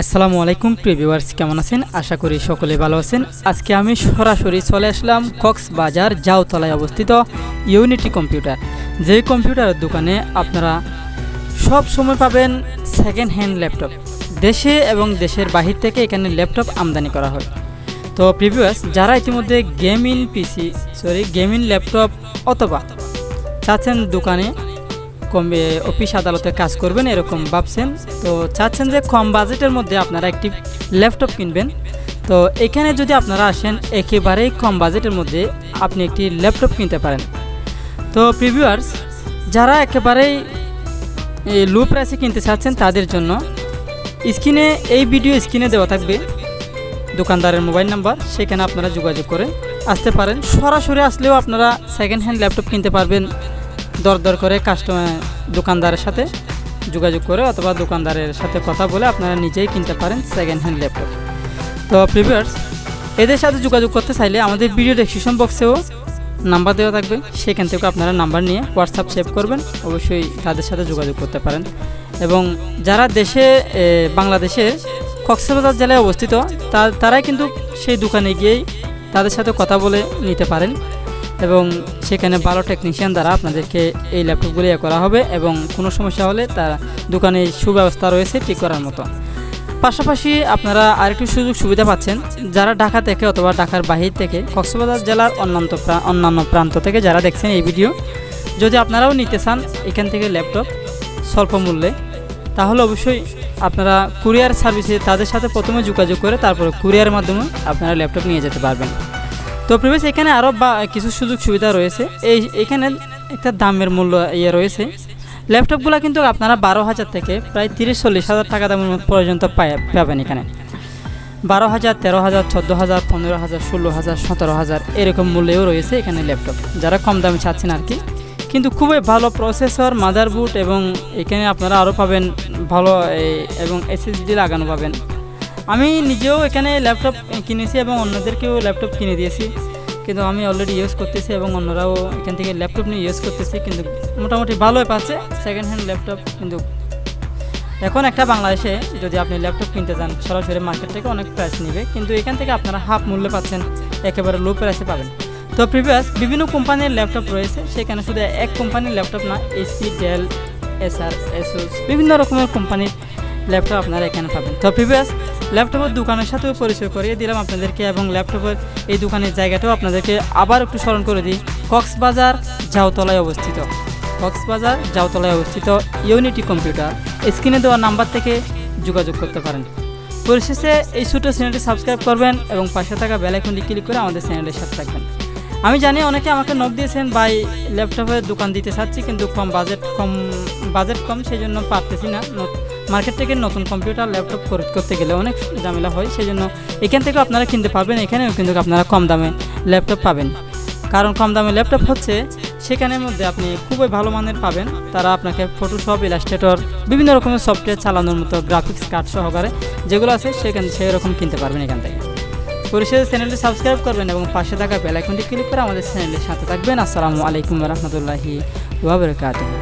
আসসালামু আলাইকুম প্রিয় ভিউয়ার্স, কেমন আছেন? আশা করি সকলে ভালো আছেন। আজকে আমি সরাসরি চলে আসলাম কক্সবাজার জাউতলায় অবস্থিত ইউনিটি কম্পিউটার। যে কম্পিউটারের দোকানে আপনারা সব সময় পাবেন সেকেন্ড হ্যান্ড ল্যাপটপ। দেশে এবং দেশের বাহির থেকে এখানে ল্যাপটপ আমদানি করা হয়। তো প্রিভিউয়ার্স, যারা ইতিমধ্যে গেমিং ল্যাপটপ অথবা চাচ্ছেন দোকানে অফিস আদালতে কাজ করবেন এরকম ভাবছেন, তো চাচ্ছেন যে কম বাজেটের মধ্যে আপনারা একটি ল্যাপটপ কিনবেন, তো এখানে যদি আপনারা আসেন একেবারেই কম বাজেটের মধ্যে আপনি একটি ল্যাপটপ কিনতে পারেন। তো প্রিভিউয়ার্স, যারা একেবারেই লো প্রাইসে কিনতে চাচ্ছেন তাদের জন্য এই ভিডিও স্ক্রিনে দেওয়া থাকবে দোকানদারের মোবাইল নাম্বার, সেখানে আপনারা যোগাযোগ করে আসতে পারেন। সরাসরি আসলেও আপনারা সেকেন্ড হ্যান্ড ল্যাপটপ কিনতে পারবেন দর করে দোকানদারের সাথে যোগাযোগ করে অথবা দোকানদারের সাথে কথা বলে আপনারা নিজেই কিনতে পারেন সেকেন্ড হ্যান্ড ল্যাপটপ। তো প্রিভিউয়ার্স, এদের সাথে যোগাযোগ করতে চাইলে আমাদের ভিডিও ডেসক্রিপশন বক্সেও নাম্বার দেওয়া থাকবে, সেখান থেকে আপনারা নাম্বার নিয়ে হোয়াটসঅ্যাপ সেভ করবেন, অবশ্যই তাদের সাথে যোগাযোগ করতে পারেন। এবং যারা বাংলাদেশে কক্সবাজার জেলায় অবস্থিত তারাই কিন্তু সেই দোকানে গিয়েই তাদের সাথে কথা বলে নিতে পারেন এবং সেখানে ভালো টেকনিশিয়ান দ্বারা আপনাদেরকে এই ল্যাপটপগুলি করা হবে এবং কোনো সমস্যা হলে তার দোকানে সুব্যবস্থা রয়েছে ঠিক করার মতো। পাশাপাশি আপনারা আরেকটি সুযোগ সুবিধা পাচ্ছেন, যারা ঢাকা থেকে অথবা ঢাকার বাহির থেকে কক্সবাজার জেলার অন্যান্য প্রান্ত থেকে যারা দেখছেন এই ভিডিও, যদি আপনারাও নিতে চান এখান থেকে ল্যাপটপ স্বল্প মূল্যে, তাহলে অবশ্যই আপনারা কুরিয়ার সার্ভিসে তাদের সাথে প্রথমে যোগাযোগ করে তারপরে কুরিয়ারের মাধ্যমে আপনারা ল্যাপটপ নিয়ে যেতে পারবেন। তো প্রিভিয়াস, এখানে আরও কিছু সুযোগ সুবিধা রয়েছে। এখানে একটা দামের মূল্য রয়েছে। ল্যাপটপগুলো কিন্তু আপনারা 12,000 থেকে প্রায় 30-40,000 টাকা দামের পর্যন্ত পাবেন। এখানে 12,000, 13,000, 14,000, 15,000, 16,000, 17,000 এরকম মূল্যেও রয়েছে এখানে ল্যাপটপ, যারা কম দামে চাচ্ছেন আর কি। কিন্তু খুবই ভালো প্রসেসর, মাদারবোর্ড এবং এখানে আপনারা আরও পাবেন ভালো এবং SSD লাগানো পাবেন। আমি নিজেও এখানে ল্যাপটপ কিনেছি এবং অন্যদেরকেও ল্যাপটপ কিনে দিয়েছি, কিন্তু আমি অলরেডি ইউজ করতেছি এবং অন্যরাও এখান থেকে ল্যাপটপ নিয়ে ইউজ করতেছি, কিন্তু মোটামুটি ভালোই পাচ্ছে সেকেন্ড হ্যান্ড ল্যাপটপ। কিন্তু এখন একটা বাংলাদেশে যদি আপনি ল্যাপটপ কিনতে চান সরাসরি মার্কেট থেকে অনেক প্রাইস নেবে, কিন্তু এখান থেকে আপনারা হাফ মূল্যে পাচ্ছেন, একেবারে লো প্রাইসে পাবেন। তো প্রিভিয়াস বিভিন্ন কোম্পানির ল্যাপটপ রয়েছে, সেখানে শুধু এক কোম্পানির ল্যাপটপ না, HP, ডেল, Acer, ASUS বিভিন্ন রকমের কোম্পানির ল্যাপটপ আপনারা এখানে পাবেন। তো প্রিভিয়াস, ল্যাপটপের দোকানের সাথেও পরিচয় করিয়ে দিলাম আপনাদেরকে এবং ল্যাপটপের এই দোকানের জায়গাটাও আপনাদেরকে আবার একটু স্মরণ করে দিই। কক্সবাজার জাউতলায় অবস্থিত ইউনিটি কম্পিউটার। স্ক্রিনে দেওয়া নাম্বার থেকে যোগাযোগ করতে পারেন। পরিশেষে এই ছোট চ্যানেলটি সাবস্ক্রাইব করবেন এবং পাশে থাকা বেল আইকনটি ক্লিক করে আমাদের চ্যানেলের সাথে থাকবেন। আমি জানি অনেকে আমাকে নক দিয়েছেন, ভাই ল্যাপটপের দোকান দিতে চাচ্ছি কিন্তু বাজেট কম সেই জন্য পারতেছি না। মার্কেট থেকে নতুন কম্পিউটার ল্যাপটপ করতে গেলে অনেক ঝামেলা হয়, সেই জন্য এখান থেকেও আপনারা কিনতে পারবেন। এখানেও কিন্তু আপনারা কম দামে ল্যাপটপ পাবেন, কারণ কম দামে ল্যাপটপ হচ্ছে সেখানের মধ্যে আপনি খুবই ভালো মানের পাবেন। তারা আপনাকে ফটোশপ, ইলাস্ট্রেটর বিভিন্ন রকমের সফটওয়্যার চালানোর মতো গ্রাফিক্স কার্ড সহকারে যেগুলো আছে সেই রকম কিনতে পারবেন এখান থেকে। পরিশেষে চ্যানেলটি সাবস্ক্রাইব করবেন এবং পাশে থাকা বেল আইকনটি ক্লিক করে আমাদের চ্যানেলের সাথে থাকবেন। আসসালামু আলাইকুম ওয়া রাহমাতুল্লাহি ওয়া বারাকাতুহু।